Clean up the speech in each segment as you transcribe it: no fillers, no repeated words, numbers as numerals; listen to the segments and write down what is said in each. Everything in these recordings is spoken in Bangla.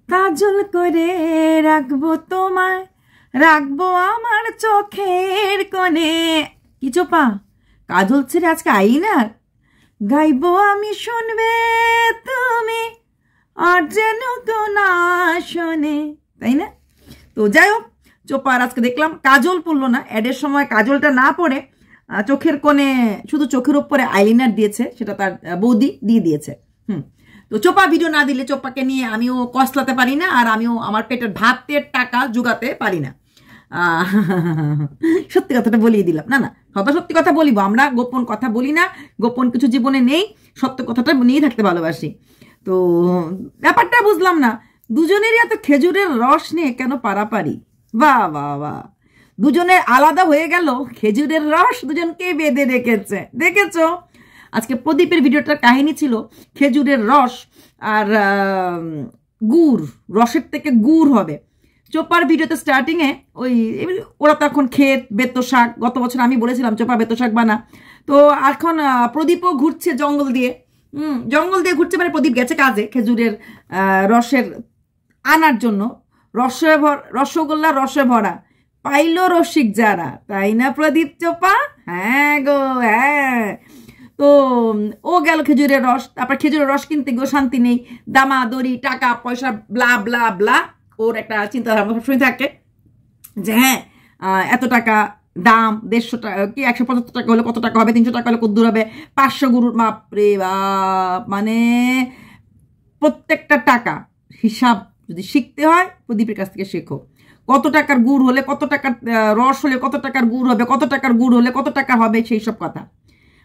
কাজল করে রাখবো তোমায়, রাখবো আমার চোখের কোণে। কি চোপা, কাজল ছেড়ে আজকে আইনার গাইবো আমি, শুনবে তুমি আর যেন কেউ না শোনে, তাই না? তো যাই হোক, চোপার আজকে দেখলাম কাজল পড়লো না, অ্যাডের সময় কাজলটা না পড়ে চোখের কোণে শুধু চোখের উপরে আইলাইনার দিয়েছে, সেটা তার বৌদি দিয়ে দিয়েছে। তো চোপা ভিডিও না দিলে চোপাকে নিয়ে আমিও কসলাতে পারি না, আর আমিও আমার পেটের ভাতের টাকা জোগাতে পারি না। সত্যি কথাটা বলিয়ে দিলাম। না না, সত্যি কথা বলিব, আমরা গোপন কথা বলি না, গোপন কিছু জীবনে নেই, সত্য কথাটা নিয়েই থাকতে ভালোবাসি। তো ব্যাপারটা বুঝলাম না, দুজনেরই এত খেজুরের রস নিয়ে কেন পারাপারি? বাহ বাহ বাহ, দুজনের আলাদা হয়ে গেল, খেজুরের রস দুজনকে বেঁধে রেখেছে। দেখেছো আজকে প্রদীপের ভিডিওটার কাহিনী ছিল খেজুরের রস আর গুড়, রসের থেকে গুড় হবে। চোপার ভিডিওতে স্টার্টিংয়ে ওই ওরা তো এখন ক্ষেত বেতো শাক, গত বছর আমি বলেছিলাম চোপা বেতো শাক বানা, তো এখন প্রদীপও ঘুরছে জঙ্গল দিয়ে, ঘুরছে, মানে প্রদীপ গেছে কাজে খেজুরের রসের আনার জন্য। রসগোল্লা রসে ভরা পাইল রসিক যারা, তাই না প্রদীপ চোপা? হ্যাঁ গো হ্যাঁ। তো ও গেল খেজুরের রস, তারপর খেজুরের রস কিনতে গিয়েও শান্তি নেই, দামাদড়ি টাকা পয়সা ব্লা ব্লা ব্লা, ওর একটা চিন্তাধারা সবসময় থাকে যে হ্যাঁ এত টাকা দাম, 150 টাকা কি 175 টাকা হলে কত টাকা হবে, 300 টাকা হলে কত দূর হবে, 500 গরুর বাপরে বাপ, মানে প্রত্যেকটা টাকা হিসাব যদি শিখতে হয় প্রদীপের কাছ থেকে শেখো। কত টাকার গুড় হলে কত টাকার রস হলে কত টাকার গুড় হবে, কত টাকার গুড় হলে কত টাকা হবে, সেই সব কথা।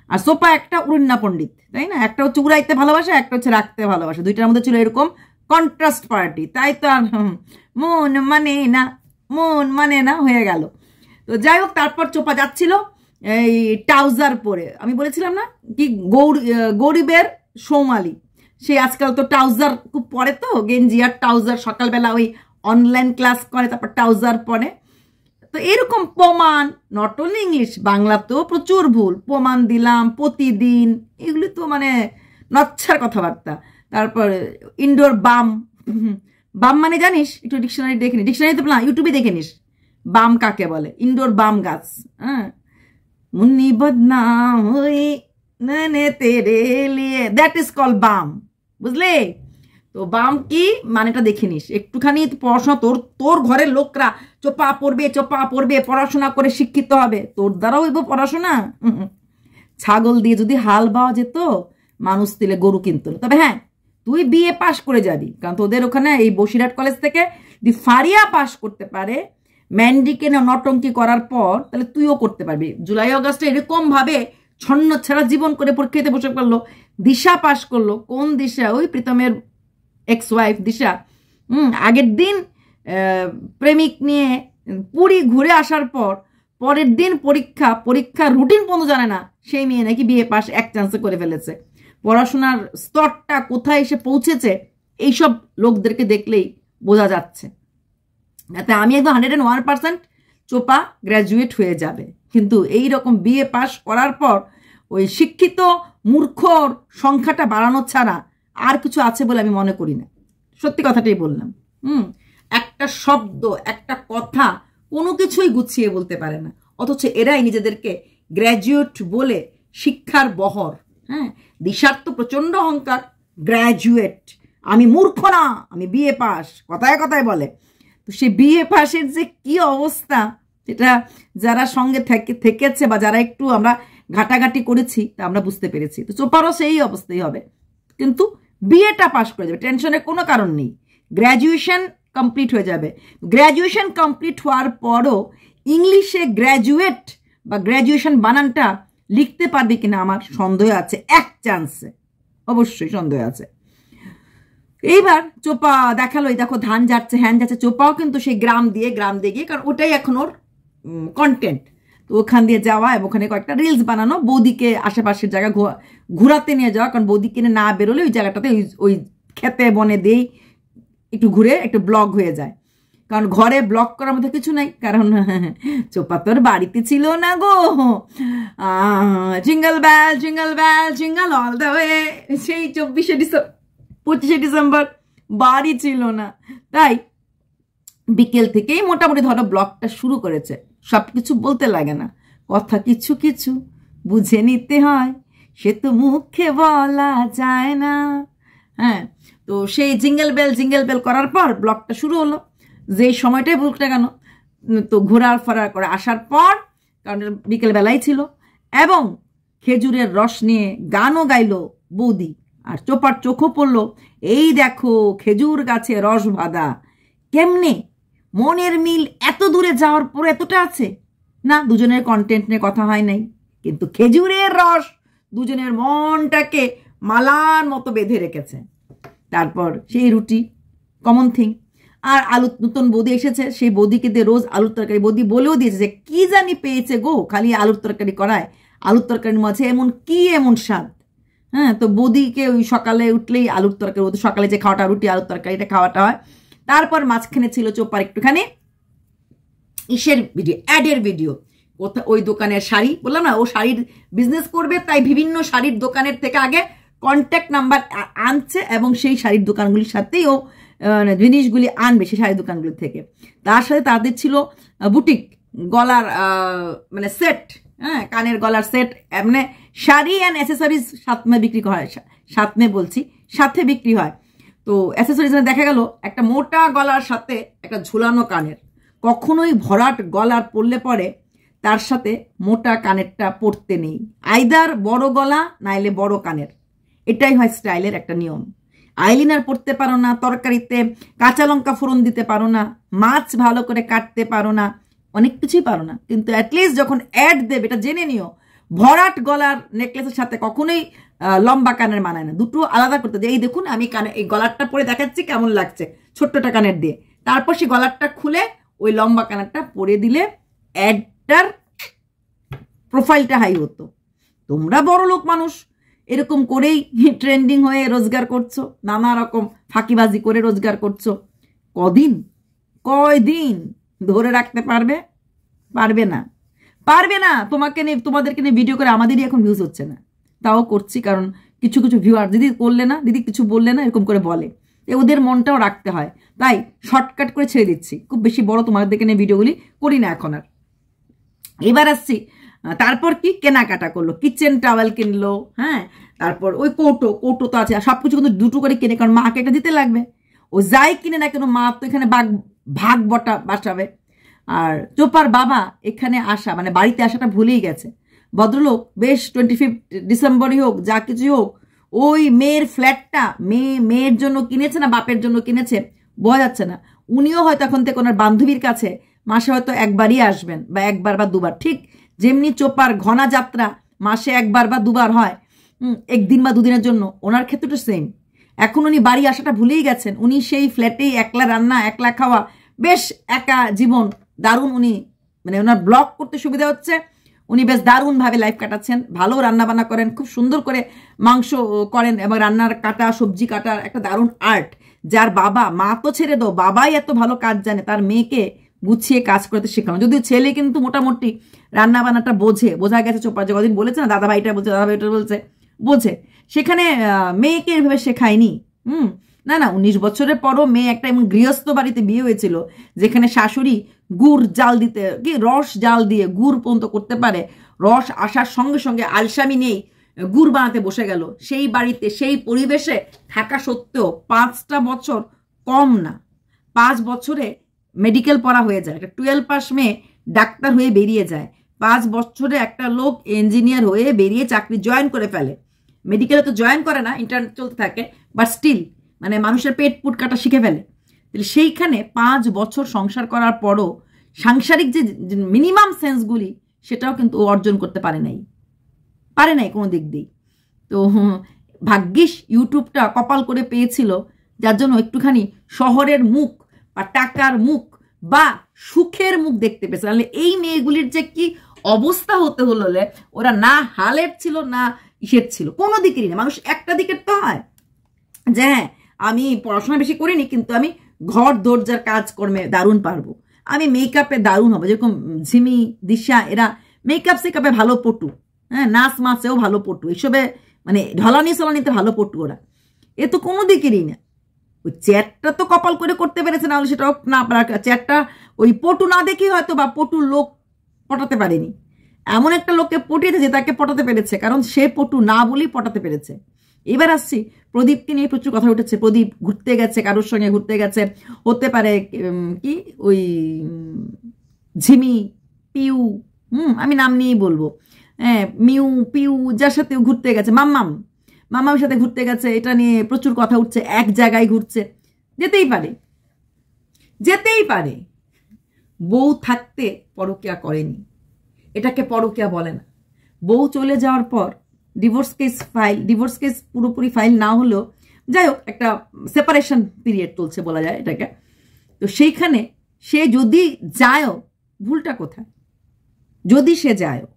আর সোপা একটা উড়ন্না পণ্ডিত, তাই না? একটা হচ্ছে উড়াইতে ভালোবাসে, একটা হচ্ছে রাখতে ভালোবাসে, দুইটার মধ্যে ছিল এরকম কন্ট্রাস্ট পার্টি, তাই তো আর মন মানে না হয়ে গেল। তো যাই হোক, তারপর চোপা যাচ্ছিল এই ট্রাউজার পরে, আমি বলেছিলাম না কি গরিবের সৌমালি, সে আজকাল তো ট্রাউজার খুব পরে, তো গেঞ্জি আর ট্রাউজার, সকালবেলা ওই অনলাইন ক্লাস করে তারপর ট্রাউজার পরে। তো এরকম প্রমাণ, নট অনলি ইংলিশ, বাংলাতেও প্রচুর ভুল, প্রমাণ দিলাম প্রতিদিন, এগুলি তো মানে নচ্ছার কথাবার্তা। তারপর ইনডোর বাম, বাম মানে জানিস? একটু ডিকশনারি দেখে নি, ডিকশনারি তো না, ইউটিউবে দেখে নিস বাম কাকে বলে। ইনডোর বাম গাছ, হ্যাঁ, মুন্নি বদনাম হই নে তেরে লিয়ে, দ্যাট ইজ কল বাম, বুঝলে? তো বাম কি মানেটা দেখে নিস একটুখানি, পড়াশোনা তোর ঘরের লোকরা চোপা পড়বে, পড়াশোনা করে শিক্ষিত হবে, তোর দ্বারাও হইব পড়াশোনা? ছাগল দিয়ে যদি হাল বাওয়া যেত, মানুষ দিলে গরু কিনতো। তবে হ্যাঁ, তুই বিএ পাশ করে যাবি, কারণ তোদের ওখানে এই বসিরহাট কলেজ থেকে যদি ফারিয়া পাশ করতে পারে ম্যান্ডিকে নটঙ্কি করার পর, তাহলে তুইও করতে পারবি। জুলাই অগাস্টে এরকম ভাবে ছন্ন ছাড়া জীবন করে পরীক্ষা দিতে বসে পড়লো, দিশা পাশ করলো। কোন দিশা? ওই প্রীতমের এক্স ওয়াইফ দিশা। আগের দিন প্রেমিক নিয়ে পুরী ঘুরে আসার পর পরের দিন পরীক্ষা রুটিন পর্যন্ত জানে না, সেই মেয়ে নাকি বিএ পাস এক চান্সে করে ফেলেছে। পড়াশোনার স্তরটা কোথায় এসে পৌঁছেছে এইসব লোকদেরকে দেখলেই বোঝা যাচ্ছে। যাতে আমি একদম 101% চোপা গ্র্যাজুয়েট হয়ে যাবে, কিন্তু এই রকম বিএ পাস করার পর ওই শিক্ষিত মূর্খর সংখ্যাটা বাড়ানো ছাড়া আর কিছু আছে বলে আমি মনে করি না। সত্যি কথাটাই বললাম। একটা শব্দ, একটা কথা, কোনো কিছুই গুছিয়ে বলতে পারে না, অথচ এরাই নিজেদেরকে গ্র্যাজুয়েট বলে শিক্ষার বহর। হ্যাঁ, দিশার তো প্রচন্ড অহংকার, গ্র্যাজুয়েট, আমি মূর্খ না, আমি বিএ পাস, কথায় কথায় বলে। তো সেই বিএ পাসের যে কি অবস্থা, সেটা যারা সঙ্গে থেকেছে বা যারা একটু আমরা ঘাটাঘাটি করেছি তা আমরা বুঝতে পেরেছি। তো চোপারও সেই অবস্থাই হবে, কিন্তু বিএটা পাস করে যাবে, টেনশনের কোনো কারণ নেই। গ্র্যাজুয়েশন কমপ্লিট হয়ে যাবে। গ্র্যাজুয়েশন কমপ্লিট হওয়ার পরও ইংলিশে গ্র্যাজুয়েট বা গ্র্যাজুয়েশন বানানটা লিখতে পারবে কিনা আমার সন্দেহ আছে, এক চান্সে অবশ্যই সন্দেহ আছে। এইবার চোপা দেখালো, দেখো ধান যাচ্ছে, হ্যান যাচ্ছে, চোপাও কিন্তু সেই গ্রাম দিয়ে গিয়ে, কারণ ওটাই এখন ওর কন্টেন্ট। তো ওখান দিয়ে যাওয়া এবং ওখানে কয়েকটা রিলস বানানো, বৌদিকে আশেপাশের জায়গা ঘুরাতে নিয়ে যাওয়া, কারণ বৌদি কিনে না বেরোলে ওই জায়গাটাতে ওই খেতে বনে দিয়েই একটু ঘুরে একটু ব্লগ হয়ে যায়। কারণ ঘরে ব্লগ করার মতো কিছু নাই, কারণ চোপা তোর বাড়িতে ছিল না গো। Jingle bell jingle all the way, সেই 25শে ডিসেম্বর বাড়ি ছিল না। তাই বিকেল থেকেই মোটামুটি ধরো ব্লগটা শুরু করেছে। সব কিছু বলতে লাগে না, কথা কিছু কিছু বুঝে নিতে হয়, সে তো মুখে বলা যায় না। হ্যাঁ, তো সেই জিঙ্গেল বেল করার পর ব্লগটা শুরু হলো। যেই সময়টাই বলতে কেন, তো ঘোরার ফেরার করে আসার পর, কারণ বিকেলবেলাই ছিল, এবং খেজুরের রস নিয়ে গানও গাইলো বৌদি, আর চোপার চোখও পড়লো, এই দেখো খেজুর গাছে রস বাঁধা। কেমনে মনের মিল এত দূরে যাওয়ার পর এতটা আছে না? দুজনের কন্টেন্ট নিয়ে কথা হয় নাই, কিন্তু খেজুরের রস দুজনের মনটাকে মালার মতো বেঁধে রেখেছে। তারপর সেই রুটি কমন থিং, আর আলু, নতুন বৌদি এসেছে, সেই বৌদিকে দিয়ে রোজ আলুর তরকারি, বৌদি বলেও দিয়েছে যে কি জানি পেয়েছে গো, খালি আলুর তরকারি করায়, আলুর তরকারির মাঝে এমন স্বাদ। হ্যাঁ, তো বৌদিকে ওই সকালে উঠলেই আলুর তরকারি, সকালে যে খাওয়াটা রুটি আলুর তরকারি এটা খাওয়াটা হয়। তারপর মাঝখানে ছিল চোপার একটুখানি ইসের ভিডিও, অ্যাডের ভিডিও, ওই দোকানের শাড়ি, বললাম না ও শাড়ির বিজনেস করবে, তাই বিভিন্ন শাড়ির দোকানের থেকে আগে কন্ট্যাক্ট নাম্বার আনছে এবং সেই শাড়ির দোকানগুলির সাথেই ও জিনিসগুলি আনবে সেই শাড়ির দোকানগুলি থেকে। তার সাথে তাদের ছিল বুটিক, গলার মানে সেট, হ্যাঁ কানের গলার সেট, মানে শাড়ি অ্যান্ড অ্যাসেসরিজ সাথে বিক্রি হয়, সাথে বিক্রি হয়। তো অ্যাসেসরিজ দেখা গেল একটা মোটা গলার সাথে একটা ঝুলানো কানের, কখনোই ভরাট গলার পরলে পরে তার সাথে মোটা কানেরটা পরতে নেই, আইদার বড় গলা নাইলে বড় কানের, এটাই হয় স্টাইলের একটা নিয়ম। আইলিনার পরতে পারো না, তরকারিতে কাঁচা লঙ্কা ফোড়ন দিতে পারো না, মাছ ভালো করে কাটতে পারো না, অনেক কিছুই পারো না, কিন্তু অ্যাটলিস্ট যখন অ্যাড দেবে এটা জেনে নিও, ভরাট গলার নেকলেসের সাথে কখনোই লম্বা কানের মানায় না, দুটো আলাদা করতে। যে এই দেখুন আমি কানে এই গলারটা পরে দেখাচ্ছি কেমন লাগছে ছোট্টটা কানের দিয়ে, তারপর সেই গলারটা খুলে ওই লম্বা কানেরটা পরে দিলে অ্যাডটার প্রোফাইলটা হাই হতো। তোমরা বড় লোক মানুষ, এরকম করেই ট্রেন্ডিং হয়ে রোজগার করছো, নানা রকম ফাঁকিবাজি করে রোজগার করছো। কয়দিন ধরে রাখতে পারবে না। তোমাদেরকে নিয়ে ভিডিও করে আমাদেরই এখন ভিউজ হচ্ছে না, তাও করছি, কারণ কিছু ভিউয়ার দিদি করলে না, দিদি কিছু বললে না, এরকম করে বলে, ওদের মনটাও রাখতে হয়, তাই শর্টকাট করে ছেড়ে দিচ্ছি। খুব বেশি বড় তোমাদেরকে নিয়ে ভিডিওগুলি করি না এখন আর। এবার আসছি, তারপর কি কেনাকাটা করলো, কিচেন টাওয়েল কিনলো, হ্যাঁ, তারপর ওই কৌটো তো আছে, সবকিছু কিন্তু দুটো করে কিনে, কারণ মাকে একটা দিতে লাগবে, ও যাই কিনে না কেন মা তো এখানে ভাগ বাঁচাবে। আর চোপার বাবা এখানে আসা মানে বাড়িতে আসাটা ভুলেই গেছে। ভদ্রলোক বেশ 25 ডিসেম্বরই হোক, যা কিছুই হোক, ওই মেয়ের ফ্ল্যাটটা মেয়ের জন্য কিনেছে না বাপের জন্য কিনেছে বোঝা যাচ্ছে না। উনিও হয়তো এখন থেকে ওনার বান্ধবীর কাছে মাসে হয়তো একবারই আসবেন, বা একবার বা দুবার, ঠিক যেমনি চোপার ঘনা যাত্রা মাসে একবার বা দুবার হয়, একদিন বা দুদিনের জন্য, ওনার ক্ষেত্রটা সেম। এখন উনি বাড়ি আসাটা ভুলেই গেছেন। উনি সেই ফ্ল্যাটেই একলা রান্না, একলা খাওয়া, বেশ একা জীবন, দারুণ। উনি মানে ওনার ব্লগ করতে সুবিধা হচ্ছে, উনি বেশ দারুণভাবে লাইফ কাটাচ্ছেন, ভালো রান্না বান্না করেন, খুব সুন্দর করে মাংস করেন, এবং রান্নার কাটা, সবজি কাটার একটা দারুণ আর্ট। যার মা তো ছেড়ে দাও, বাবাই এত ভালো কাজ জানে, তার মেয়েকে গুছিয়ে কাজ করতে শেখানো। যদিও ছেলে কিন্তু মোটামুটি রান্না বান্নাটা বোঝা গেছে। চোপড়া যে কদিন বলেছে না, দাদা ভাইটা বলছে বোঝে, সেখানে মেয়েকে এভাবে শেখায়নি। না 19 বছরের পরও মেয়ে একটা এমন গৃহস্থ বাড়িতে বিয়ে হয়েছিল, যেখানে শাশুড়ি রস জাল দিয়ে গুড় পর্যন্ত করতে পারে। রস আসার সঙ্গে সঙ্গে আলসামি নেই, গুড় বানাতে বসে গেল। সেই বাড়িতে সেই পরিবেশে থাকা সত্ত্বেও 5টা বছর কম না, 5 বছরে মেডিকেল পড়া হয়ে যায়। একটা 12 পাস মেয়ে ডাক্তার হয়ে বেরিয়ে যায়, 5 বছরে একটা লোক ইঞ্জিনিয়ার হয়ে বেরিয়ে চাকরি জয়েন করে ফেলে। মেডিকেলে তো জয়েন করে না, ইন্টার্ন চলতে থাকে, বাট স্টিল মানে মানুষের পেট পুট কাটা শিখে ফেলে। তাহলে সেইখানে 5 বছর সংসার করার পরও সাংসারিক যে মিনিমাম সেন্সগুলি সেটাও কিন্তু ও অর্জন করতে পারে নাই কোনো দিক দিয়েই। তো ভাগ্যিস ইউটিউবটা কপাল করে পেয়েছিল, যার জন্য একটুখানি শহরের মুখ বা টাকার মুখ বা সুখের মুখ দেখতে পেয়েছে। তাহলে এই মেয়েগুলির যে কি অবস্থা হতে হলো, ওরা না হালের ছিল না ইসের ছিল, কোনো দিকেরই না। মানুষ একটা দিকের তো হয় যে হ্যাঁ আমি পড়াশোনা বেশি করিনি, কিন্তু আমি ঘর দরজার কাজকর্মে দারুণ পারবো, আমি মেকআপে দারুণ হবো। যেরকম ঝিমি, দিশা, এরা মেকআপে ভালো পটু, হ্যাঁ, নাচ মাছেও ভালো পটু, এইসবে মানে ঢলানি সলানিতে ভালো পটু ওরা। এ তো কোনো দিকেরই না। ওই চ্যাটটা তো কপাল করে করতে পেরেছে, না হলে সেটাও না পারার, চ্যাটটা ওই পটু না দেখি হয়তো বা পটুর লোক পটাতে পারেনি, এমন একটা লোককে পটিয়েছে যে তাকে পটাতে পেরেছে, কারণ সে পটু না বলেই পটাতে পেরেছে। এবার আসছি, প্রদীপকে নিয়ে প্রচুর কথা উঠেছে। প্রদীপ ঘুরতে গেছে, কারোর সঙ্গে ঘুরতে গেছে, হতে পারে কি ওই ঝিমি পিউ, আমি নাম নিয়েই বলবো, হ্যাঁ মিউ পিউ, যার সাথে ঘুরতে গেছে, মাম্মামের সাথে ঘুরতে গেছে, এটা নিয়ে প্রচুর কথা উঠছে। এক জায়গায় ঘুরছে, যেতেই পারে। বউ থাকতে পরকিয়া করেনি, এটাকে পরকিয়া বলে না। বউ চলে যাওয়ার পর ডিভোর্স কেস পুরোপুরি ফাইল না হলেও যাই হোক একটা সেপারেশন পিরিয়ড চলছে বলা যায় এটাকে। তো সেইখানে সে যদি যায়ও, ভুলটা কোথায়? যদি সে যায়ও,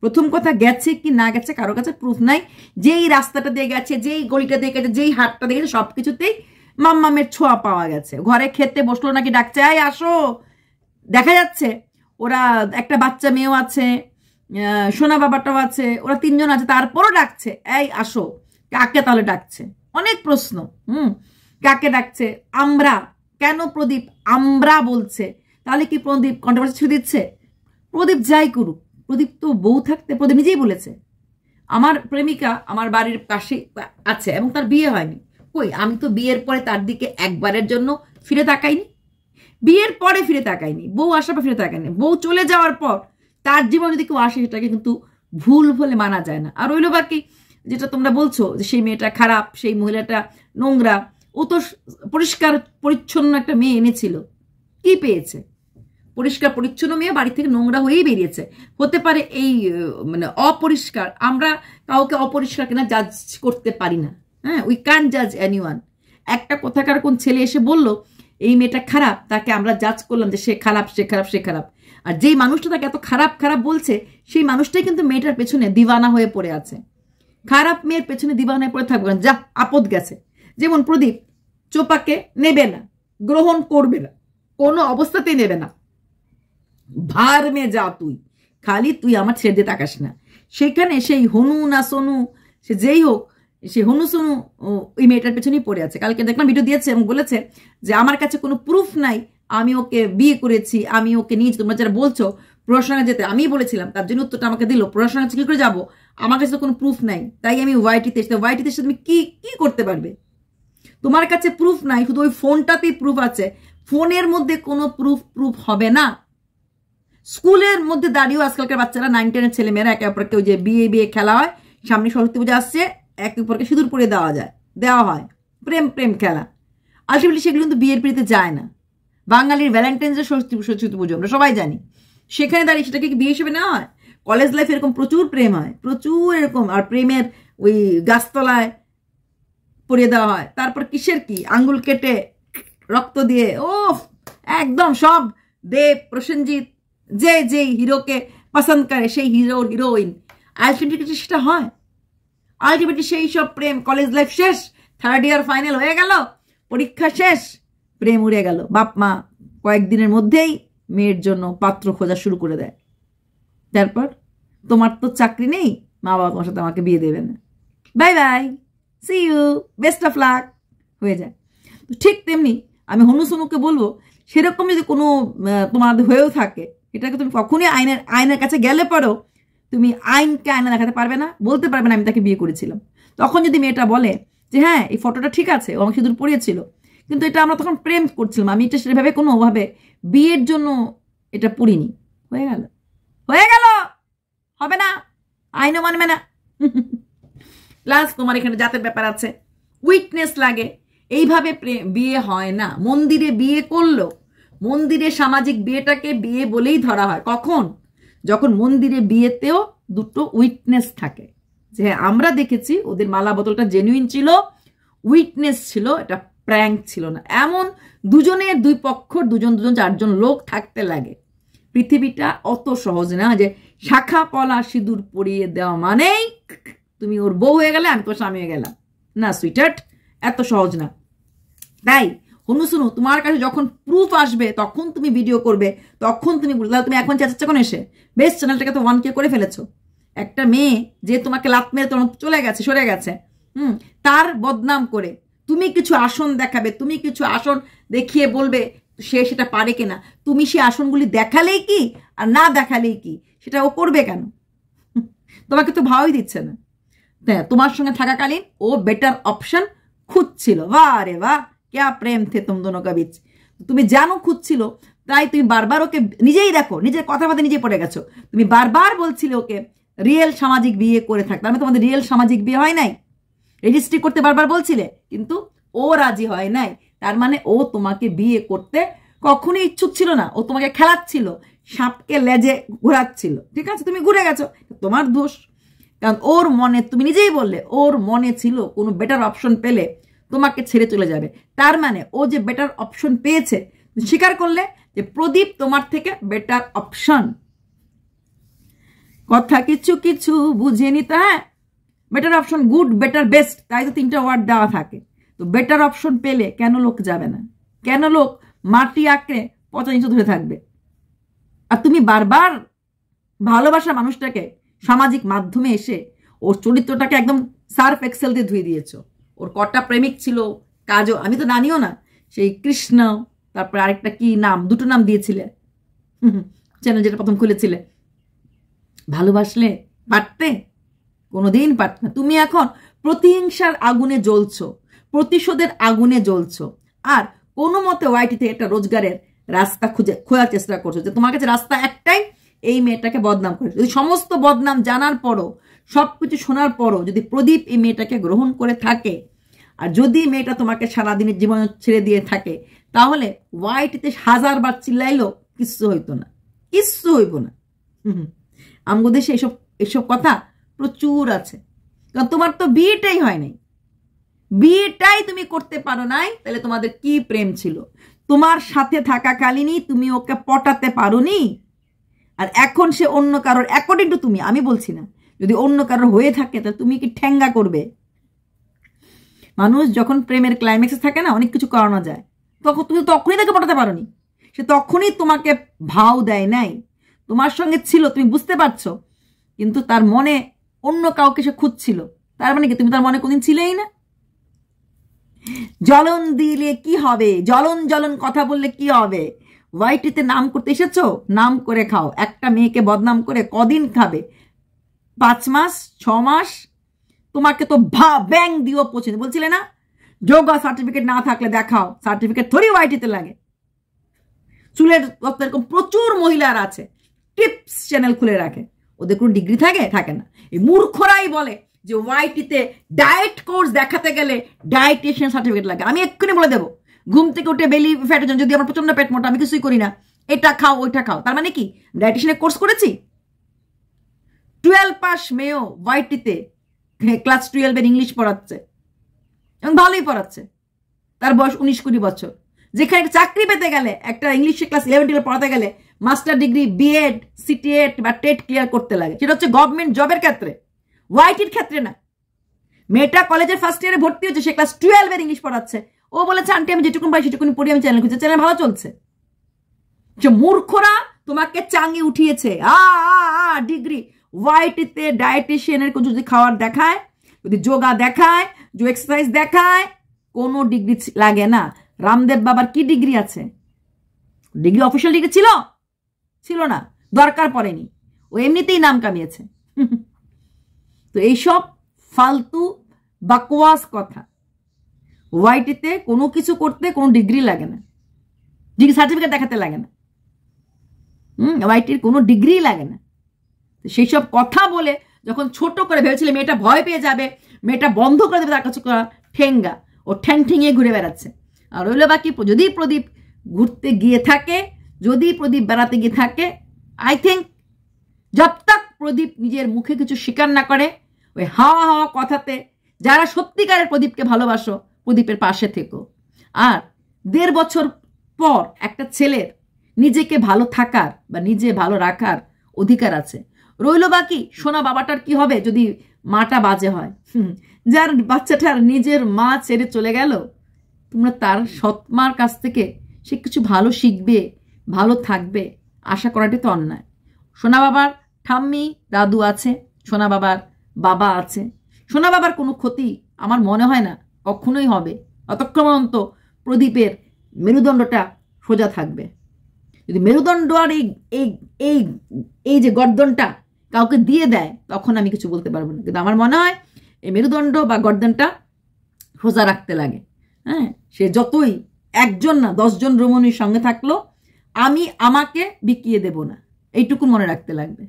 প্রথম কথা গেছে কি না গেছে কারো কাছে প্রুফ নাই। যেই রাস্তাটা দিয়ে গেছে, যেই গলিটা দিয়ে গেছে, যেই হাটটা দিয়ে গেছে, সবকিছুতেই মাম্মামের ছোঁয়া পাওয়া গেছে। ঘরে খেতে বসলো নাকি ডাকছে, এই আসো, দেখা যাচ্ছে ওরা একটা বাচ্চা মেয়েও আছে, সোনা বাবাটাও আছে, ওরা 3 জন আছে, তারপরও ডাকছে এই আসো। কাকে তাহলে ডাকছে? অনেক প্রশ্ন। কাকে ডাকছে? আমরা। কেন প্রদীপ আমরা বলছে? তাহলে কি প্রদীপ কন্ট্রোভার্সি ছুঁয়ে দিচ্ছে? প্রদীপ যাই করুক, প্রদীপ তো বউ থাকতে, প্রদীপ নিজেই বলেছে আমার প্রেমিকা আমার বাড়ির পাশে আছে এবং তার বিয়ে হয়নি। কই, আমি তো বিয়ের পরে তার দিকে একবারের জন্য ফিরে তাকাইনি, বিয়ের পরে ফিরে তাকাইনি, বউ আসার পর ফিরে তাকাইনি। বউ চলে যাওয়ার পর তার জীবন যদি কেউ আসে, সেটাকে কিন্তু ভুল বলে মানা যায় না। আর রইল বাকি যেটা তোমরা বলছো যে সেই মেয়েটা খারাপ, সেই মহিলাটা নোংরা, ও তো পরিষ্কার পরিচ্ছন্ন একটা মেয়ে এনেছিল, কি পেয়েছে? পরিষ্কার পরিচ্ছন্ন মেয়ে বাড়ি থেকে নোংরা হয়েই বেরিয়েছে। হতে পারে এই মানে অপরিষ্কার, আমরা কাউকে অপরিষ্কার কিনা জাজ করতে পারি না, হ্যাঁ, উই ক্যান জাজ এনিওয়ান। একটা কোথাকার কোন ছেলে এসে বললো এই মেয়েটা খারাপ, তাকে আমরা জাজ করলাম যে সে খারাপ, সে খারাপ, সে খারাপ। আর যেই মানুষটা তাকে এত খারাপ খারাপ বলছে, সেই মানুষটাই কিন্তু মেয়েটার পেছনে দিওয়ানা হয়ে পড়ে আছে। খারাপ মেয়ের পেছনে দিওয়ানা হয়ে পড়ে থাকবে না, যা আপদ গেছে। যেমন প্রদীপ চোপাকে নেবে না, গ্রহণ করবে না, কোনো অবস্থাতেই নেবে না। ভার মে যা তুই, খালি তুই আমার ছেড়ে দিয়ে তাকাস না। সেখানে সেই হনু না সোনু, সে যেই হোক, সে হনু সোনু ওই মেয়েটার পেছনেই পড়ে আছে। কালকে দেখলাম ভিডিও দিয়েছে এবং বলেছে যে আমার কাছে কোনো প্রুফ নাই, আমি ওকে বিয়ে করেছি, আমি ওকে নিয়েছি। তোমরা যারা বলছো প্রশাসনে যেতে, আমি বলেছিলাম, তার জন্য উত্তরটা আমাকে দিল, প্রশাসনে কি করে যাবো, আমার কাছে তো কোনো প্রুফ নাই, তাই আমি ওয়াইটিতে এসে। ওয়াইটিতে এসে তুমি কি কি করতে পারবে? তোমার কাছে প্রুফ নাই, শুধু ওই ফোনটাতেই প্রুফ আছে। ফোনের মধ্যে কোনো প্রুফ হবে না। স্কুলের মধ্যে দাঁড়িয়েও আজকালকার বাচ্চারা 9-10 ছেলেমেয়েরা একে অপরকে ওই যে বিয়ে খেলা হয়, সামনে সরস্বতী পূজা আসছে, একে অপরকে সিঁদুর পরে দেওয়া হয়, প্রেম খেলা। আলটিমেটলি সেগুলো কিন্তু বিয়ের পিড়িতে যায় না। বাঙালির ভ্যালেন্টাইন্স ডে, সরস্বতী পুজো আমরা সবাই জানি, সেখানে দাঁড়িয়ে সেটাকে বিয়ে হিসেবে নেওয়া হয়? কলেজ লাইফে এরকম প্রচুর প্রেম হয়, প্রচুর এরকম। আর প্রেমের ওই গাছতলায় পরিয়ে দেওয়া হয়, তারপর কিসের কি আঙ্গুল কেটে রক্ত দিয়ে, ও একদম সব দেব প্রসেনজিৎ যেই হিরোকে পছন্দ করে সেই হিরোর হিরোইন, আলটিমেটলি সেটা হয়। আলটিমেটলি সেই সব প্রেম, কলেজ লাইফ শেষ, 3rd ইয়ার ফাইনাল হয়ে গেল, পরীক্ষা শেষ, প্রেম উড়ে গেল। বাপ মা কয়েকদিনের মধ্যেই মেয়ের জন্য পাত্র খোঁজা শুরু করে দেয়। তারপর তোমার তো চাকরি নেই, মা বাবা তোমার সাথে আমাকে বিয়ে দেবে না, bye bye, see you, best of luck হয়ে যায়। তো ঠিক তেমনি আমি হনু সোনুকে বলবো, সেরকম যদি কোনো তোমার হয়েও থাকে, এটাকে তুমি কখনই আইনের কাছে গেলে পরেও তুমি আইনকে আয়না দেখাতে পারবে না, বলতে পারবে না আমি তাকে বিয়ে করেছিলাম। তখন যদি মেয়েটা বলে যে হ্যাঁ এই ফটোটা ঠিক আছে, ও আমাকে সিঁদুর পরিয়েছিল, কিন্তু এটা আমরা তখন প্রেম করছিলাম, আমি এটা সেভাবে কোনোভাবে বিয়ের জন্য এটা পড়িনি, হয়ে গেল, হবে না, আইনও মানবে না। প্লাস তোমার এখানে জাতের ব্যাপার আছে, উইটনেস লাগে, এইভাবে বিয়ে হয় না। মন্দিরে বিয়ে করলো, মন্দিরে সামাজিক বিয়েটাকে বিয়ে বলেই ধরা হয়। কখন? যখন মন্দিরে বিয়েতেও দুটো উইটনেস থাকে, যে আমরা দেখেছি ওদের মালা বোতলটা জেনুইন ছিল, উইটনেস ছিল, এটা প্র্যাঙ্ক ছিল না। এমন দুজনের দুই পক্ষর দুজন 4জন লোক থাকতে লাগে। পৃথিবীটা অত সহজ না যে শাখা পলা সিঁদুর পরিয়ে দেওয়া মানেই তুমি ওর বউ হয়ে গেলে, আমি তোর স্বামী হয়ে গেলাম না। সুইটার্ট, এত সহজ না। তাই হনু শুনু, তোমার কাছে যখন প্রুফ আসবে তখন তুমি ভিডিও করবে, তখন তুমি বলতে, তুমি এখন চেঁচাচ্ছ কোন এসে? বেশ, চ্যানেলটাকে তো 1K করে ফেলেছো। একটা মেয়ে যে তোমাকে লাত মেরে তোমার চলে গেছে, সরে গেছে, তার বদনাম করে তুমি কিছু আসন দেখাবে, তুমি কিছু আসন দেখিয়ে বলবে সে সেটা পারে কিনা। তুমি সে আসনগুলি দেখালেই কি আর না দেখালেই কি, সেটা ও করবে কেন? তোমাকে তো ভাবই দিচ্ছে না। তোমার সঙ্গে থাকাকালীন ও বেটার অপশন খুঁজছিল। বাহ রে বাহ, ক্যা প্রেম থে তুম দোনো কা বিচ। তুমি জানো খুঁজছিল, তাই তুমি বারবার ওকে, নিজেই দেখো নিজের কথা বাদে নিজে পড়ে গেছো। তুমি বারবার বলছিলে ওকে রিয়েল সামাজিক বিয়ে করে থাকতে। আমি তোমাদের রিয়েল সামাজিক বিয়ে হয় নাই, রেজিস্ট্রি করতে বারবার বলছিলে, কিন্তু ও রাজি হয় নাই। তার মানে ও তোমাকে বিয়ে করতে কখনোই ইচ্ছুক ছিল না। ও তোমাকে খেলাচ্ছিল, সাপকে লেজে ঘোরাচ্ছিল। ঠিক আছে, তুমি ঘুরে গেছো, তোমার দোষ। কারণ ওর মনে, তুমি নিজেই বললে, ওর মনে ছিল কোনো বেটার অপশন পেলে তোমাকে ছেড়ে চলে যাবে। তার মানে ও যে বেটার অপশন পেয়েছে, স্বীকার করলে যে প্রদীপ তোমার থেকে বেটার অপশন। কথা কিছু কিছু বুঝে নিতে। হ্যাঁ, better option, good, better, best, তাই তো 3টা ওয়ার্ড দেওয়া থাকে। তো বেটার অপশন পেলে কেন লোক যাবে না? কেন লোক মাটি আঁকড়ে 5 ধরে থাকবে? আর তুমি বারবার ভালোবাসা মানুষটাকে সামাজিক মাধ্যমে এসে ওর চরিত্রটাকে একদম সার্ফ এক্সেল দিয়ে ধুয়ে দিয়েছ। ওর কটা প্রেমিক ছিল, কাজও, আমি তো জানিও না, সেই কৃষ্ণ, তারপর আরেকটা কি নাম, 2টো নাম দিয়েছিলে চ্যানেল যেটা প্রথম খুলেছিলে। ভালোবাসলে পারতে? কোনোদিন পারত না। তুমি এখন প্রতিহিংসার আগুনে জ্বলছো, প্রতিশোধের আগুনে জ্বলছো, আর কোনো মতে ওয়াইটি থেকে একটা রোজগারের রাস্তা খোঁজার চেষ্টা করছো। যে তোমার কাছে রাস্তা একটাই, এই মেয়েটাকে বদনাম করে। যদি সমস্ত বদনাম জানার পরও, সবকিছু শোনার পরও যদি প্রদীপ এই মেয়েটাকে গ্রহণ করে থাকে, আর যদি মেয়েটা তোমাকে সারাদিনের জীবন ছেড়ে দিয়ে থাকে, তাহলে ওয়াইটিতে 1000বার চিল্লাইলো কিচ্ছু হইতো না, কিচ্ছু হইব না। আমগো দেশে এসব কথা প্রচুর আছে। কারণ তোমার তো বিয়েটাই হয় নাই, বিয়েটাই তুমি করতে পারো নাই, তাহলে তোমাদের কি প্রেম ছিল? তোমার সাথে থাকাকালীনই তুমি ওকে পটাতে পারোনি, আর এখন সে অন্য কারোর, অ্যাকর্ডিং টু তুমি, আমি বলছি না, যদি অন্য কারোর হয়ে থাকে তাহলে তুমি কি ঠ্যাঙ্গা করবে? মানুষ যখন প্রেমের ক্লাইম্যাক্সে থাকে না, অনেক কিছু করানো যায়, তখন তুমি তখনই তাকে পটাতে পারোনি। সে তখনই তোমাকে ভাও দেয় নাই, তোমার সঙ্গে ছিল, তুমি বুঝতে পারছো, কিন্তু তার মনে অন্য কাউকে সে খুঁজছিল। তার মানে কি তুমি তার মনে কোনদিন ছিলেই না? জ্বলন দিলে কি হবে? জ্বলন জ্বলন কথা বললে কি হবে? ওয়াইটিতে নাম করতে এসেছো, নাম করে খাও। একটা মেয়েকে বদনাম করে কদিন খাবে? 5 মাস, 6 মাস? তোমাকে তো ব্যাং দিও পছন্দ, বলছিলে না যোগা সার্টিফিকেট না থাকলে দেখাও। সার্টিফিকেট থরি ওয়াইটিতে লাগে। চুলের এরকম প্রচুর মহিলার আছে, টিপস চ্যানেল খুলে রাখে, ওদের কোনো ডিগ্রি থাকে? থাকে না। এই মূর্খরাই বলে যে ওয়াইটিতে ডায়েট কোর্স দেখাতে গেলে ডায়েটিশিয়ান সার্টিফিকেট লাগে। আমি এক্ষুনি বলে দেবো, ঘুম থেকে উঠে বেলি ফ্যাটের জন্য, যদি আমার প্রচন্ড পেট মোটা, আমি কিছুই করি না, এটা খাও ওইটা খাও, তার মানে কি ডায়েটিশিয়ানের কোর্স করেছি? 12 পাস মেয়েও ওয়াইটিতে ক্লাস 12 ইংলিশ পড়াচ্ছে, এবং ভালোই পড়াচ্ছে। তার বয়স 19-20 বছর। যেখানে চাকরি পেতে গেলে, একটা ইংলিশে ক্লাস 11-12 পড়াতে গেলে মাস্টার ডিগ্রি, বিএড, সিটিএট বা টেট ক্লিয়ার করতে লাগে। সেটা হচ্ছে গভর্নমেন্ট জবের ক্ষেত্রে, ওয়াইটির ক্ষেত্রে না। মেয়েটা কলেজের ফার্স্ট ইয়ারে ভর্তি হচ্ছে, সে ক্লাস 12 ইংলিশ পড়াচ্ছে। ও বলেছে আন্টি আমি যেটুকুন পাই সেটুকুনি পড়ি, আমি চ্যানেল খুঁজছি, চ্যানেল ভালো চলছে। মূর্খরা তোমাকে চাঙ্গি উঠিয়েছে। ডিগ্রি ওয়াইটিতে ডায়েটিশিয়ানের কোনো যদি খাবার দেখায়, যদি যোগা দেখায়, যে এক্সারসাইজ দেখায়, কোনো ডিগ্রি লাগে না। রামদেব বাবার কি ডিগ্রি আছে? ডিগ্রি অফিসিয়াল ডিগ্রি ছিল? ছিল না, দরকার পড়েনি, ও এমনিতেই নাম কামিয়েছে। তো এইসব ফালতু বাকওয়াস কথা। ওয়াইটিতে কোনো কিছু করতে কোনো ডিগ্রি লাগে না, ডিগ্রি সার্টিফিকেট দেখাতে লাগে না, ওয়াইটির কোনো ডিগ্রি লাগে না। সেই সব কথা বলে যখন ছোট করে ভেবেছিলে মেয়েটা ভয় পেয়ে যাবে, মেয়েটা বন্ধ করে দেবে তার কাছে করা ঠেঙ্গা, ও ঠ্যাং ঠেঙিয়ে ঘুরে বেড়াচ্ছে। আর রইল বাকি, যদি প্রদীপ ঘুরতে গিয়ে থাকে, যদি প্রদীপ বেড়াতে গিয়ে থাকে, আই থিঙ্ক জব তক প্রদীপ নিজের মুখে কিছু স্বীকার না করে, ওই হাওয়া হাওয়া কথাতে যারা সত্যিকারের প্রদীপকে ভালোবাসো, প্রদীপের পাশে থেকো। আর 1.5 বছর পর একটা ছেলের নিজেকে ভালো থাকার বা নিজে ভালো রাখার অধিকার আছে। রইল বাকি সোনা বাবাটার কি হবে যদি মাটা বাজে হয়? যার বাচ্চাটার নিজের মা ছেড়ে চলে গেল, তোমরা তার সৎমার কাছ থেকে সে কিছু ভালো শিখবে, ভালো থাকবে আশা করাটি তো অন্যায়। সোনা বাবার ঠাম্মি দাদু আছে, সোনা বাবার বাবা আছে, সোনা বাবার কোনো ক্ষতি আমার মনে হয় না কখনোই হবে, ততক্ষণ পর্যন্ত প্রদীপের মেরুদণ্ডটা সোজা থাকবে। যদি মেরুদণ্ড আর এই যে গর্দনটা কাউকে দিয়ে দেয়, তখন আমি কিছু বলতে পারবো না। কিন্তু আমার মনে হয় এই মেরুদণ্ড বা গর্দনটা সোজা রাখতে লাগে। হ্যাঁ, সে যতই 1 জন না 10 জন রমণীর সঙ্গে থাকলো, আমি আমাকে বিকিয়ে দেব না, এইটুকু মনে রাখতে লাগবে।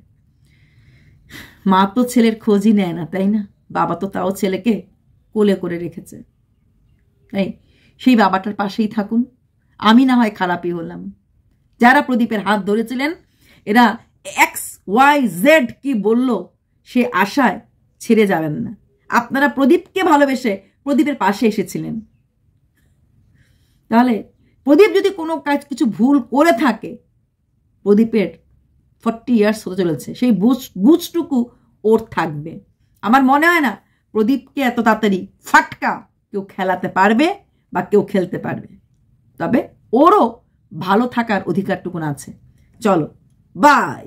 মা তো ছেলের খোঁজই নেয় না, তাই না? বাবা তো তাও ছেলেকে কোলে করে রেখেছে। তাই সেই বাবাটার পাশেই থাকুন। আমি না হয় খারাপই হলাম। যারা প্রদীপের হাত ধরেছিলেন, এরা XYZ কি বলল সে আশায় ছেড়ে যাবেন না। আপনারা প্রদীপকে ভালোবেসে প্রদীপের পাশে এসেছিলেন। তাহলে প্রদীপ যদি কোনো কাজ কিছু ভুল করে থাকে, প্রদীপের 40 ইয়ার্স হতে চলেছে, সেই বুঝটুকু ওর থাকবে। আমার মনে হয় না প্রদীপকে এত তাড়াতাড়ি ফাটকা কেউ খেলাতে পারবে বা কেউ খেলতে পারবে। তবে ওরও ভালো থাকার অধিকারটুকুন আছে। চলো, বাই।